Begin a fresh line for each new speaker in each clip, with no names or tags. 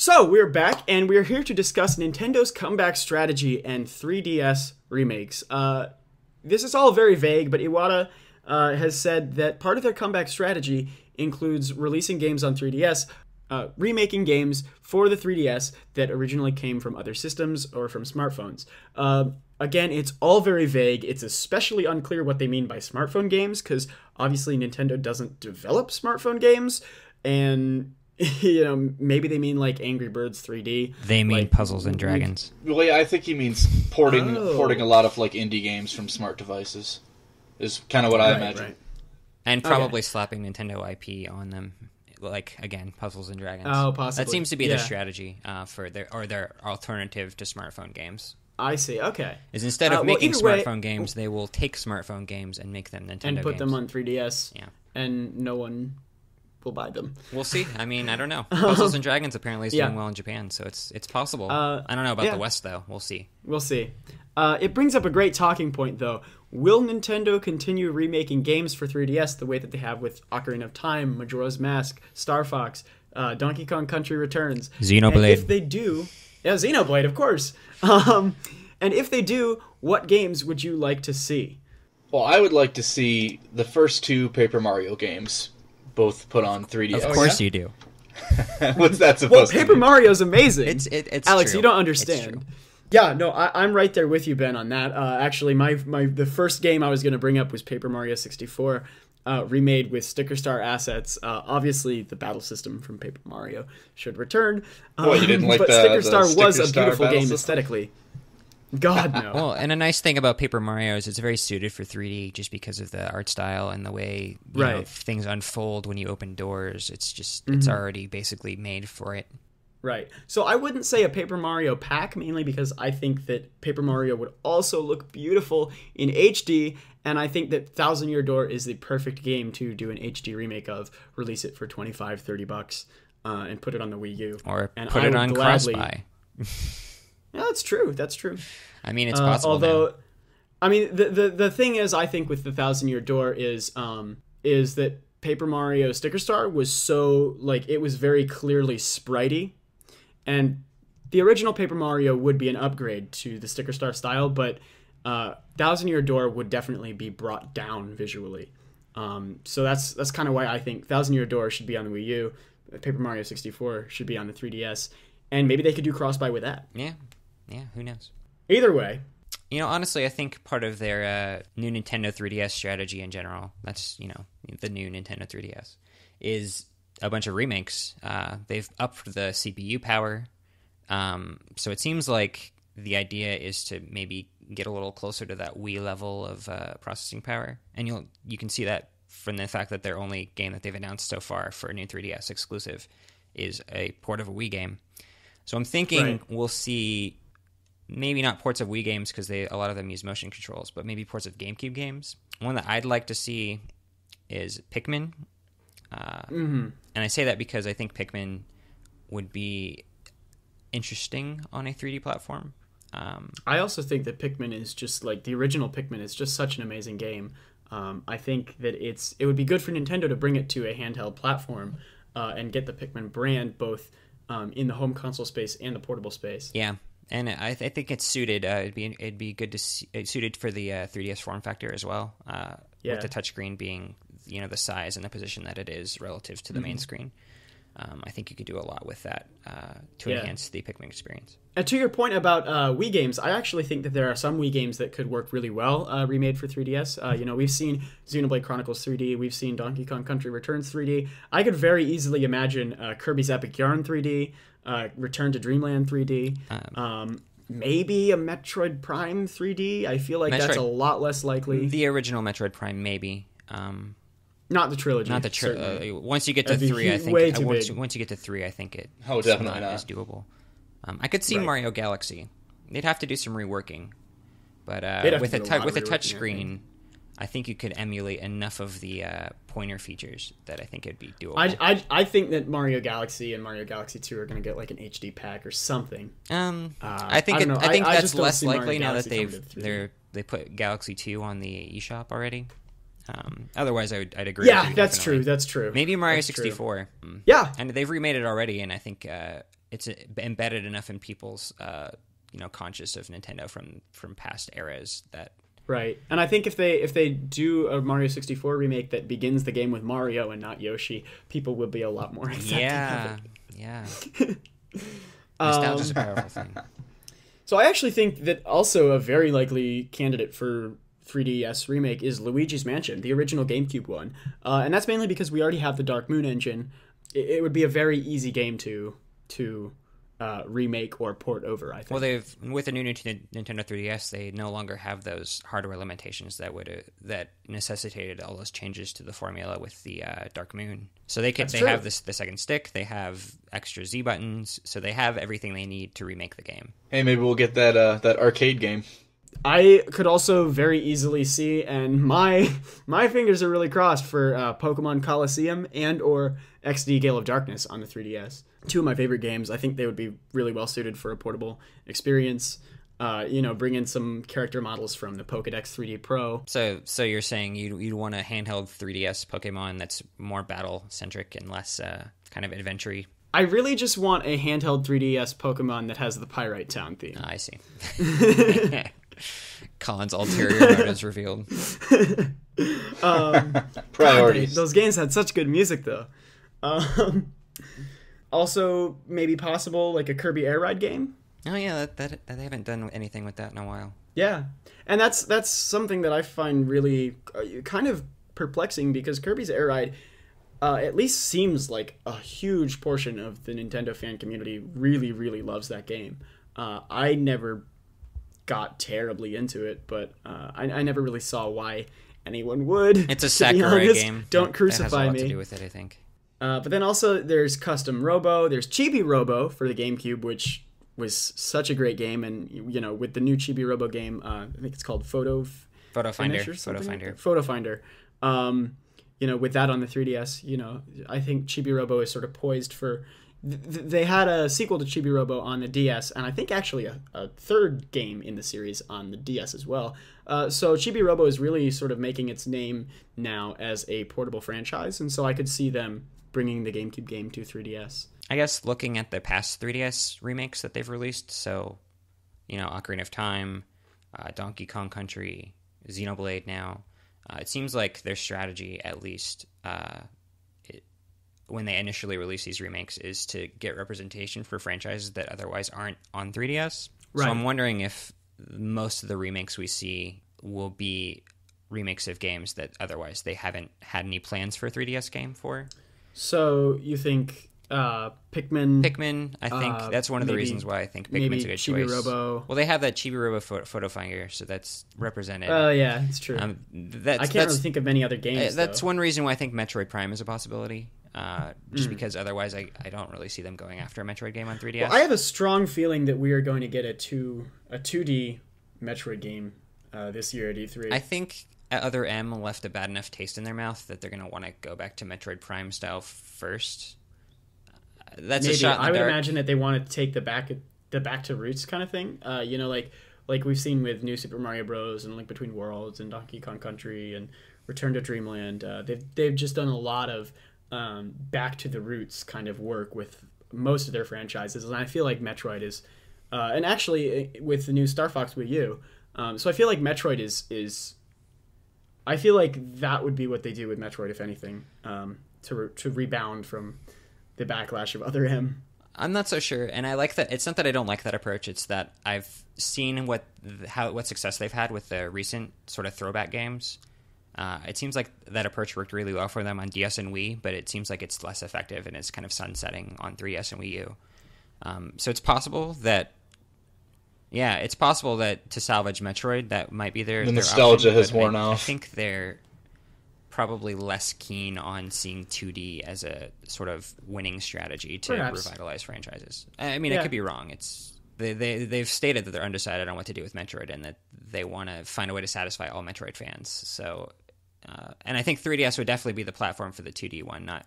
So, we're back, and we're here to discuss Nintendo's comeback strategy and 3DS remakes. This is all very vague, but Iwata has said that part of their comeback strategy includes releasing games on 3DS, remaking games for the 3DS that originally came from other systems or from smartphones. Again, it's all very vague. It's especially unclear what they mean by smartphone games, because obviously Nintendo doesn't develop smartphone games, and maybe they mean like Angry Birds 3D.
They mean like, Puzzles and Dragons.
Well, yeah, I think he means porting a lot of like indie games from smart devices. Is kind of what I imagine. Right.
And probably slapping Nintendo IP on them, like again, Puzzles and Dragons.
Oh, possibly.
That seems to be their strategy for their alternative to smartphone games.
I see. Okay.
Is instead of making smartphone games, they will take smartphone games and make them Nintendo games.
And put them on 3DS. Yeah. And no one will buy them.
We'll see. I mean, I don't know. Puzzles and Dragons apparently is doing well in Japan, so it's possible. I don't know about the West, though. We'll see.
We'll see. It brings up a great talking point, though. Will Nintendo continue remaking games for 3DS the way that they have with Ocarina of Time, Majora's Mask, Star Fox, Donkey Kong Country Returns?
Xenoblade.
And if they do... Yeah, Xenoblade, of course. And if they do, what games would you like to see?
Well, I would like to see the first two Paper Mario games both put on 3DS.
Of course you do.
What's that supposed to be?
Paper Mario's amazing.
It's
Alex,
true.
You don't understand. Yeah, no, I'm right there with you, Ben, on that. Actually, the first game I was going to bring up was Paper Mario 64, remade with Sticker Star assets. Obviously, the battle system from Paper Mario should return.
You didn't like
but Sticker Star was a beautiful game
system?
Aesthetically. God, no.
Well, and a nice thing about Paper Mario is it's very suited for 3D just because of the art style and the way you know, things unfold when you open doors. It's just, it's already basically made for it.
Right. So I wouldn't say a Paper Mario pack, mainly because I think that Paper Mario would also look beautiful in HD, and I think that Thousand Year Door is the perfect game to do an HD remake of, release it for $25-$30, and put it on the Wii U.
Or put it on cross-buy.
Yeah, that's true. That's true.
I mean, it's possible.
Although,
now.
I mean, the thing is, I think with the Thousand Year Door is that Paper Mario Sticker Star was so, like, it was very clearly spritey, and the original Paper Mario would be an upgrade to the Sticker Star style, but Thousand Year Door would definitely be brought down visually. So that's kind of why I think Thousand Year Door should be on the Wii U, Paper Mario 64 should be on the 3DS, and maybe they could do cross-buy with that.
Yeah, who knows?
Either way.
You know, honestly, I think part of their new Nintendo 3DS strategy in general, that's, the new Nintendo 3DS, is a bunch of remakes. They've upped the CPU power. So it seems like the idea is to maybe get a little closer to that Wii level of processing power. And you can see that from the fact that their only game that they've announced so far for a new 3DS exclusive is a port of a Wii game. So I'm thinking we'll see maybe not ports of Wii games because a lot of them use motion controls, but maybe ports of GameCube games. One that I'd like to see is Pikmin. And I say that because I think Pikmin would be interesting on a 3D platform.
I also think that Pikmin is just like the original Pikmin is just such an amazing game. I think that it would be good for Nintendo to bring it to a handheld platform and get the Pikmin brand both in the home console space and the portable space.
Yeah, and I think it's suited. It'd be good to see it's suited for the 3DS form factor as well. With the touchscreen being the size and the position that it is relative to the main screen. I think you could do a lot with that to enhance the Pikmin experience.
And to your point about Wii games, I actually think that there are some Wii games that could work really well remade for 3DS. We've seen Xenoblade Chronicles 3D. We've seen Donkey Kong Country Returns 3D. I could very easily imagine Kirby's Epic Yarn 3D, Return to Dreamland 3D, maybe a Metroid Prime 3D. I feel like that's a lot less likely.
The original Metroid Prime, maybe.
Not the trilogy.
Not the trilogy. Once you get to 3, I think. Once you get to 3, I think it's
definitely
not as doable. I could see Mario Galaxy. They'd have to do some reworking, but with a touchscreen, I think you could emulate enough of the pointer features that I think it'd be doable.
I think that Mario Galaxy and Mario Galaxy 2 are going to get like an HD pack or something.
I think that's less likely now that they put Galaxy 2 on the eShop already. Otherwise, I'd agree.
Yeah,
with you,
that's
definitely.
true. That's true.
Maybe Mario 64.
Yeah,
and they've remade it already, and I think embedded enough in people's conscious of Nintendo from past eras that.
Right, and I think if they do a Mario 64 remake that begins the game with Mario and not Yoshi, people will be a lot more accepting of it.
Yeah. Nostalgia's a powerful thing.
So I actually think that also a very likely candidate for 3DS remake is Luigi's Mansion, the original GameCube one, and that's mainly because we already have the Dark Moon engine. It would be a very easy game to remake or port over, I think.
Well, with the new Nintendo 3DS, they no longer have those hardware limitations that necessitated all those changes to the formula with the Dark Moon. So they have the second stick, they have extra Z buttons, so they have everything they need to remake the game.
Hey, maybe we'll get that arcade game.
I could also very easily see, and my fingers are really crossed for Pokemon Colosseum and or XD Gale of Darkness on the 3DS. Two of my favorite games. I think they would be really well suited for a portable experience. Bring in some character models from the Pokédex 3D Pro.
So you're saying you'd want a handheld 3DS Pokemon that's more battle centric and less kind of adventure-y?
I really just want a handheld 3DS Pokemon that has the Pyrite Town theme.
I see. Colin's ulterior motives revealed.
Priorities.
Those games had such good music, though. Also, maybe possible like a Kirby Air Ride game.
Oh yeah, that they haven't done anything with that in a while.
Yeah, and that's something that I find really kind of perplexing because Kirby's Air Ride at least seems like a huge portion of the Nintendo fan community really, really loves that game. I never got terribly into it, but I never really saw why anyone would.
It's a Sakurai game.
Don't crucify
me. It has a lot
me.
to do with it, I think.
But then also there's Custom Robo, there's Chibi Robo for the GameCube, which was such a great game, and with the new Chibi Robo game, I think it's called Photo Finder. With that on the 3DS, I think Chibi Robo is sort of poised for. They had a sequel to Chibi Robo on the DS, and I think actually a third game in the series on the DS as well. So Chibi Robo is really sort of making its name now as a portable franchise, and so I could see them bringing the GameCube game to 3DS.
I guess looking at the past 3DS remakes that they've released, so, Ocarina of Time, Donkey Kong Country, Xenoblade now, it seems like their strategy, at least when they initially release these remakes, is to get representation for franchises that otherwise aren't on 3DS. Right. So I'm wondering if most of the remakes we see will be remakes of games that otherwise they haven't had any plans for a 3DS game for.
So you think Pikmin?
Pikmin, I think that's one of the reasons why I think Pikmin's a good
Chibi
choice.
Robo.
Well, they have that Chibi Robo photo finder, so that's represented.
Oh, yeah, it's true. I can't really think of many other games.
That's one reason why I think Metroid Prime is a possibility. Just because otherwise I don't really see them going after a Metroid game on 3DS.
Well, I have a strong feeling that we are going to get a 2D Metroid game this year at E3.
I think Other M left a bad enough taste in their mouth that they're going to want to go back to Metroid Prime style first. That's
maybe.
A shot in the
I would
dark.
imagine that they want to take the back to roots kind of thing. Like we've seen with New Super Mario Bros. And Link Between Worlds and Donkey Kong Country and Return to Dreamland. They've just done a lot of back to the roots kind of work with most of their franchises, and I feel like Metroid is, and actually with the new Star Fox Wii U. So I feel like Metroid is. I feel like that would be what they do with Metroid, if anything, to rebound from the backlash of Other M.
I'm not so sure, and I like that. It's not that I don't like that approach. It's that I've seen what success they've had with the recent sort of throwback games. It seems like that approach worked really well for them on DS and Wii, but it seems like it's less effective and it's kind of sunsetting on 3DS and Wii U. So it's possible that. Yeah, it's possible that to salvage Metroid, that might be their
nostalgia
option,
has worn off.
I think they're probably less keen on seeing 2D as a sort of winning strategy to revitalize franchises. I mean, I could be wrong. It's they've stated that they're undecided on what to do with Metroid and that they want to find a way to satisfy all Metroid fans. So, and I think 3DS would definitely be the platform for the 2D one, not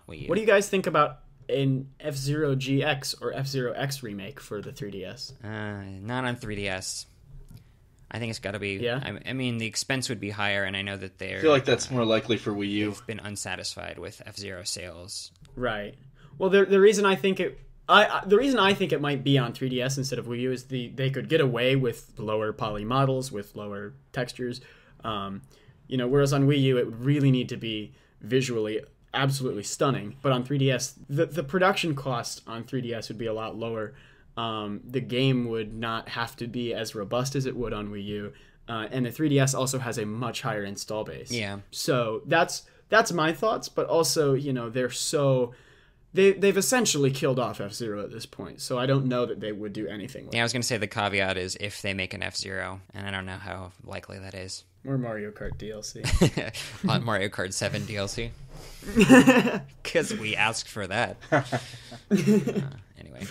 Wii U.
What do you guys think about an F-Zero GX or F-Zero X remake for the 3DS?
Not on 3DS. I think it's got to be.
Yeah.
I mean, the expense would be higher, and I know that they're.
I feel like that's more likely for Wii U.
They've been unsatisfied with F-Zero sales.
Right. Well, the reason I think The reason I think it might be on 3DS instead of Wii U is they could get away with lower poly models, with lower textures. Whereas on Wii U, it would really need to be visually absolutely stunning. But on 3DS, the production cost on 3DS would be a lot lower. The game would not have to be as robust as it would on Wii U. And the 3DS also has a much higher install base.
Yeah.
So that's my thoughts, but also, they're so... They've essentially killed off F-Zero at this point, so I don't know that they would do anything with it.
Yeah, I was going to say the caveat is if they make an F-Zero, and I don't know how likely that is.
Or Mario Kart DLC.
On Mario Kart 7 DLC. Because we asked for that. Anyway.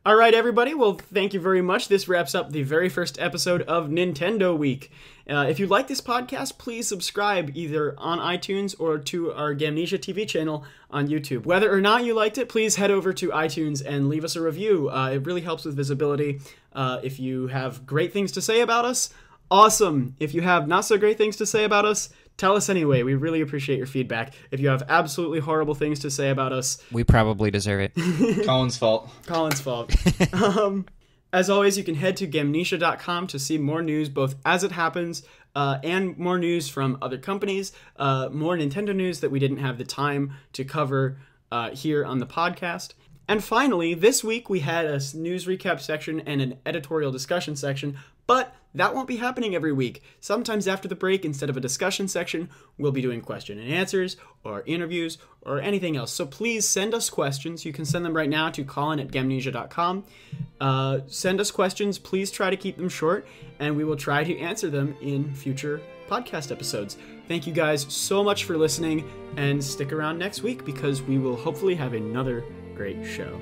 All right, everybody. Well, thank you very much. This wraps up the very first episode of Nintendo Week. If you like this podcast, please subscribe either on iTunes or to our Gamnesia TV channel on YouTube. Whether or not you liked it, please head over to iTunes and leave us a review. It really helps with visibility. If you have great things to say about us, awesome. If you have not so great things to say about us, tell us anyway. We really appreciate your feedback. If you have absolutely horrible things to say about us,
we probably deserve it.
Colin's fault.
As always, you can head to Gamnesia.com to see more news, both as it happens and more news from other companies, more Nintendo news that we didn't have the time to cover here on the podcast. And finally, this week we had a news recap section and an editorial discussion section, but that won't be happening every week. Sometimes after the break, instead of a discussion section, we'll be doing question and answers, or interviews, or anything else. So please send us questions. You can send them right now to colin@gamnesia.com. Send us questions. Please try to keep them short, and we will try to answer them in future podcast episodes. Thank you guys so much for listening, and stick around next week because we will hopefully have another great show.